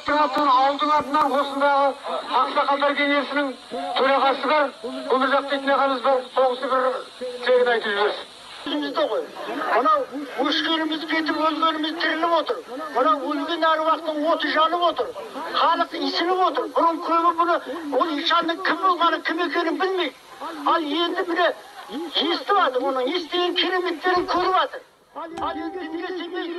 Ауылдың атынан осындағы ақсақалдар кеңесінің төрағасы бар, Өмірзақ дейтін ағамыз бар, соғысы бір тегін айтып жіберсін. Bizde koy. Ana uşkerimiz ketip ölgönümüz tirilip otur. Ana ölgün arvaqtın otu janıp otur. Halk isinip otur. Bunun köpü bunu o insanın kim olganı kim ekenin bilmeyip. Al endi bile istivadı bunun isteyen kiremitlerin körüvadır. Al endi dinlesemeysin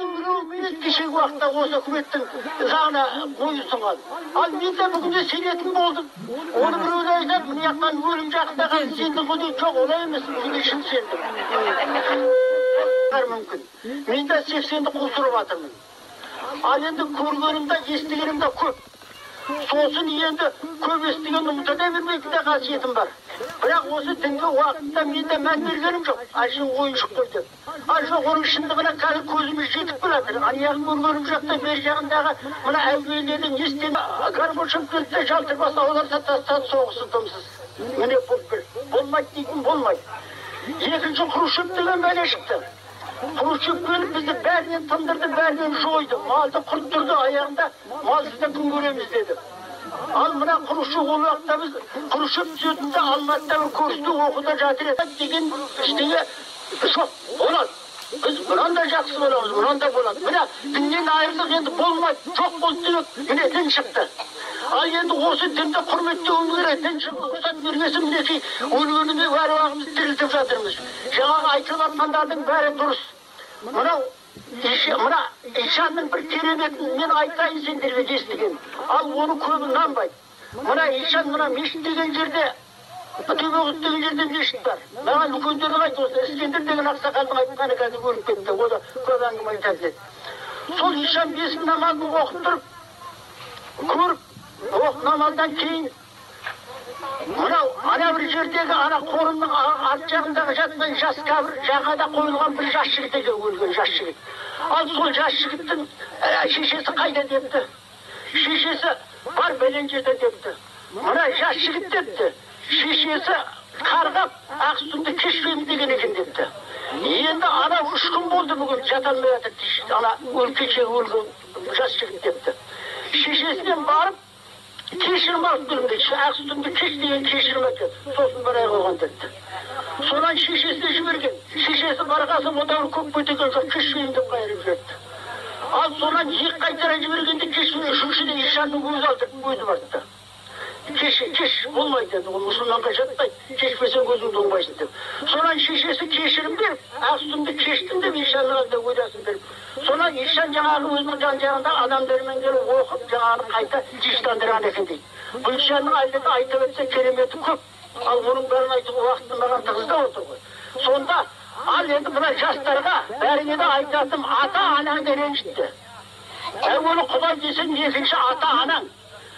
bir kişi vakta olsa hükümetin zağına koyusun al. Al ben de bugün de seyretim oldum. Onu bir öyle aydan bunu yaktan ölümcakta kal sendin kodu çok olayımız. Bugün işin sendin. Mümkün. Ben de 80'de kulturup atırmın. Al endi körgönümde estilerimde köp. Sosun endi köp estigen umuta da vermekte kasiyetim var. Bırak olsa dingi vakitte ben de men vergenim yok. Ayşin oyuncuk koydu. Ayşin onun şındığına kalip gözümüz jetip biradır. Aniyağın körgönümcekte vereceğindağı buna evlilerden istemi karboşum kıldı jaltırmasa olarsa tastan soğusu tımsız. Mene bolmaydı deyim bolmaydı. Ikinci Xruşev degen böyle çıktı. Xruşev gelip bizi bärden tındırdı, bärden joydu. Malды kurtturdu ayağında, mal sizden gün göremiz dedi. Al mına Xruşev olmakta biz Xruşev tüyötünde Almat'ta bir kursda okuda jatır ettik degen iştege çok olad. Biz bundan jakсы bolamız, bundan da bolad. Mına dinden ayrılık endi bolmaydı, çok boldu mine din çıktı. Al endi осы dinde hurmetliğimiz керек, din çıktı. Ruhsat bergesin mineki ölgönümüz var uağımız diriltip jatırmız. Жаңағы айтылып atkanlarдің bäri durus. Mına İşanның bir keremetin men aytayın senderге estigen. Al onu köpü nanbaydı. Mına İşan meşit degen jerde Töbөгüt degen jerde meşit var. Bana үлкөндөрүн ayt olsa İskender degen aksakaldың aytkаны қазір көрүп кетти. O da көп әңгіме айтады. Сол İşan бесін намазын оқып тұрып, көріп, namazdan кейін ana bir jerdegi ana qorunның арт жағындағы жатқан жас кәбір жағада қойылған бір жас жігіт екен өлген жас жігіт. Ал сол жас жігіттің шешесі қайда депті. Шешесі бар бәлен жерде депті. Мына жас жігіт депті. Шешесі қарғап ақ үстінде кешпеймін деген екен депті. Енді ана 3 күн болды бүгін жата алмай жатыр. Ана кеше өлген жас жігіт депті. Шешесінен барып keşirim alıp durumda, ақ üstümde keş diyen keşirim etti. Sosun paraya koygan dedi. Sonra şişesine jibirgen. Şişesi bargası modavur köp bötegen жоқ, keşmeyim dep kayırıp jetti. Al sonra jek kaytara jibirgende keşmeyim, şuşide İşanның көзü aldırıp көзü bardı. Keş, olmaydı dedi. O musulmanға жатпайды. Keşmesen gözüңді оңбайсың деп. Sonra şişesi keşirim berip, ақ üstümde keştim деп İşанның алдында көйдасын беріп. Sonra İşan жаңағы өзінің жан-жағында адамдармен келіп оқып, жаңағы қайта тыныштандырған екен дейді. Бұл İşанның әлде айтып өтсе кереметі көп. Ал оның бәрін айтуға уақыты маған тығызда отыр ғой. Сонда ал енді мына жастарға бәріне де айтатым, ата-анаңды ренжітті. Әуелі Құдай десең, екінші ата-анаң.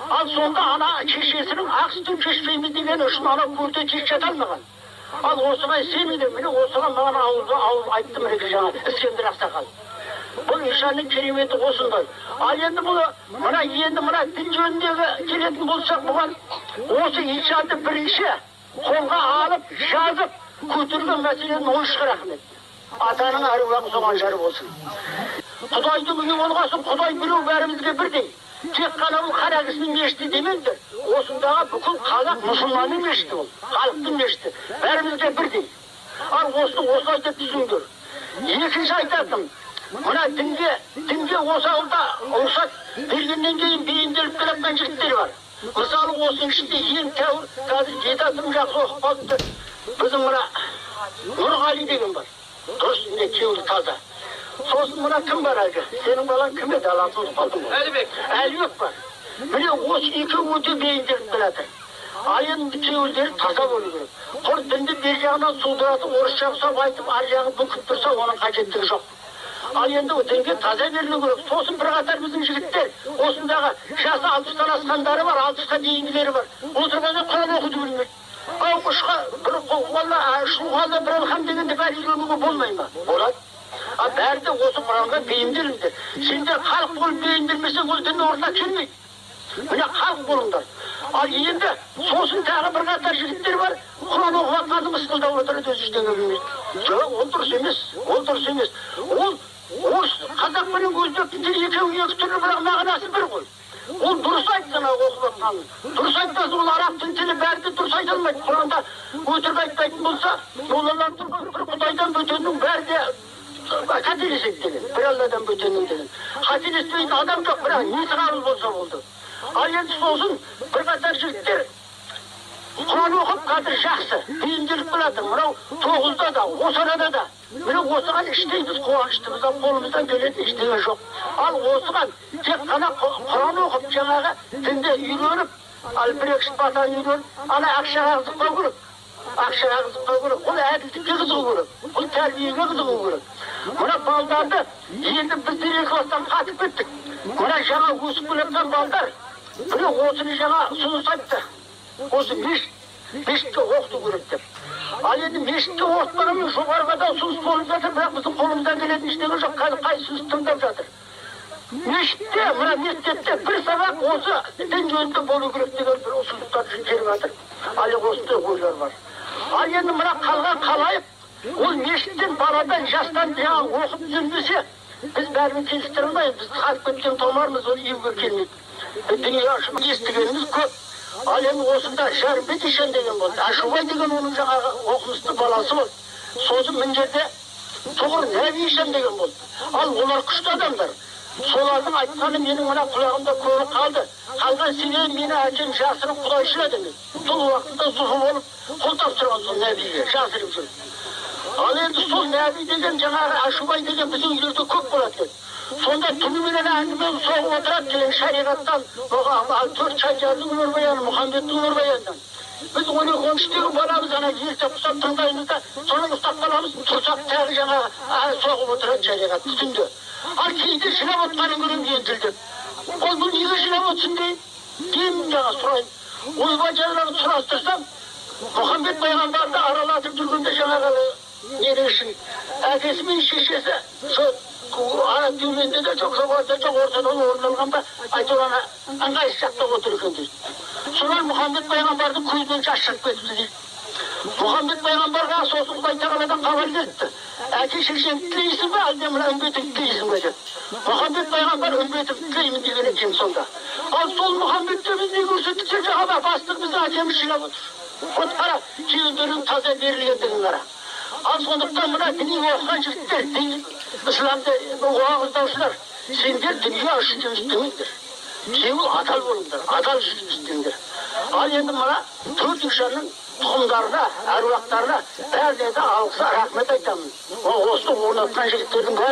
Ал сонда ана шешесінің ақ сүтін кешпейміз деген үшін ана көрде тек жата алмаған. Ал осыған сенмедім, міне осыған маған ауыз айтты мінекі жаңа İskender ақсақал. Бұл İşанның кереметі осындай. Ал енді мына дін жөніндегі келетін болсақ бұған осы İşанды бірінші қолға алып, жазып, көтерген мәселенің ойшықы рахмет. Атаның әруағы соған жары болсын. Құдайдың үйі болғасын, Құдай біреу бәрімізге бірдей. Тек қана бұл қара кісінің мешіті демеңдер. Осындағы бүкіл қазақ мұсылманның мешіті ол. Халықтың мешіті. Бәрімізге бірдей. Ал осы айтып түсіңдер. Екінші айтатым. Мына дінге осы ауылда рұқсат бергеннен кейін бейімделіп келатқан жігіттер бар. Мысалы осының ішінде ең тәуір қазір 7 атым жақсы оқып қалыпты. Біздің мына Нұрғали деген бар. Дұрыс не кеуді таза. Сосын мына кім бар әлгі? Сенің балаң кім еді? Алатын қалдың ғой. Әлібек бар. Міне осы екеуі өте бейімделіп келатыр. Ал енді кеуілдері таза болу керек. Құр дінді бер жағынан сұлдыратып, орысша ұқсап айтып, ар жағын бүкіп тұрса, оның қажеттігі жоқ. Ал енді дінге таза берілу керек. Сосын бір қатар біздің жігіттер, осындағы жасы 60-тан асқандары бар, 60-қа дейінгілері бар. Отырғанда Құран оқуды білмейді. Ал ұшқа бір шұғалда бір алхам дегенде бәрі жүргенге болмай ма? Болады. Ал бәрі де осы Құранға бейімделіңдер. Сендер халық болып бейімделмесең, ол діннің орнына келмейді. Міне халық болыңдар. Ал енді сосын тағы бір қатар жігіттер бар, Құран оқып атқанды мысқылдап отырады, өз ештеңе білмейді. Жоқ, ол дұрыс емес. Ол қазақ пенен өзбек тілі екеуі екі түрлі, бірақ мағынасы бір ғой. Ол айтқанын. Дұрыс айтпас, ол арақтың тілі бәрі дұрыс айта алмайды. Құранда өтірік айтпайтын болса, молалар бір құдайдан бөтеннің бәрі де қателеседі деген. Bir Алладан бөтеннің деген. Қателеспейтін адам жоқ, бірақ несі қабыл болса болды. Ал енді сосын бір қатар жігіттер Құран оқып қазір жақсы, бейімделіп келатыр. Мынау 9-да да, осы арада да. Міне осыған іштей біз қуаныштымыз, қолымыздан келетін ештеңе жоқ. Ал осыған тек қана Құран оқып, жаңағы дінді үйреніп, ал бір-екі шпатан үйреніп, ана ақшаға қызықпау керек. Ақшаға қызықпау керек. Ол әділдікке қызығу керек. Ол тәрбиеге қызығу керек. Мына балдарды енді біз екі класстан қатып кеттік. Мына жаңа өсіп келетін балдар, міне осыны жаңа ұсыныс айтты. Осы мешітке оқыту керек деп. Ал енді мешітке оқытпағанмен жоғарғада ұсыныс болып жатыр, бірақ біздің қолымыздан келетін ештеңе жоқ. Қазір қай ұсыныс тыңдап жатыр. Мешітте, мына мектепте бір сабақ осы дін жөнінде болу керек деген бір ұсыныстар келіп жатыр. Ал осындай ойлар бар. Ал енді мына қалған қалайып, ол мешіттен баладан жастан жаңа оқып жүрмесе, біз бәрін келістіре алмаймыз. Біз қалып кеткен томармыз, ол үйге келмейді. Дүние ашып естігеніміз көп. Ал енді осында Жарымбет Ишан деген болды. Ашубай деген оның жаңағы оқымысты баласы болды. Сосын мына жерде Тұғыр Нәби Ишан деген болды. Ал олар күшті адамдар. Солардың айтқаны менің мына құлағымда көрі қалды. Қалған себебі мені әкем жасырып құдайшыл еді. Сол уақытта сұхы болып қол тапсырған сол Нәбиге жасырып жүр. Ал енді сол Нәби деген жаңағы Ашубай деген біздің үйлерде көп болады. Сонда түніменен әңгіме соғып отырады деген шариғаттан, 4 шайтанның өмірбаяны, Мұхаммедтің өмірбаянынан. Біз 12-13-тегі барамыз, ана ерте құсап тыңдаймыз да, соның ұстап қаламыз, тұрсақ тағы жаңағы соғып отырады шариғат түнде. Ал кейде жинап отқанын көрем дейін тілдеп. Ол бұл неге жинап отсын дейін? Деймін жаңа сұрайын. Ойбай жаңағы сұрастырсам, Мұхаммед пайғамбарды аралатып жүргенде жаңағы нере үшін әкесі мен шешесі ана төменде де жоқ, жоғарыда жоқ, ортадан орын алғанда айтылған ыңғайсыз жақта отыр екен дейді. Сонан Мұхаммед пайғамбардың көзінен жас шығып кетіпті дейді. Мұхаммед пайғамбарға сосын Құдай тағаладан хабар келіпті. Әке шешеңді тілейсің бе, әлде мына үмбетіңді тілейсің бе деп. Мұхаммед пайғамбар үмбетімді тілеймін деген екен сонда. Ал сол Мұхаммедті біз не көрсетсе жаңа бастық біздің әкеміз жинап отыр. Вот қара, күйеулерінің таза берілгендігін қара. Ал сондықтан мына діни оқыған жігіттер, исламды уағыздаушылар, сендер дүние үшін жұмыс істемеңдер. Сен адал болыңдар, адал жұмыс істеңдер. Ал енді мына 4 ишанның тұқымдарына, әруақтарына бәріне де алғыс рахмет айтамын. Осы орнатқан жігіттердің бәрі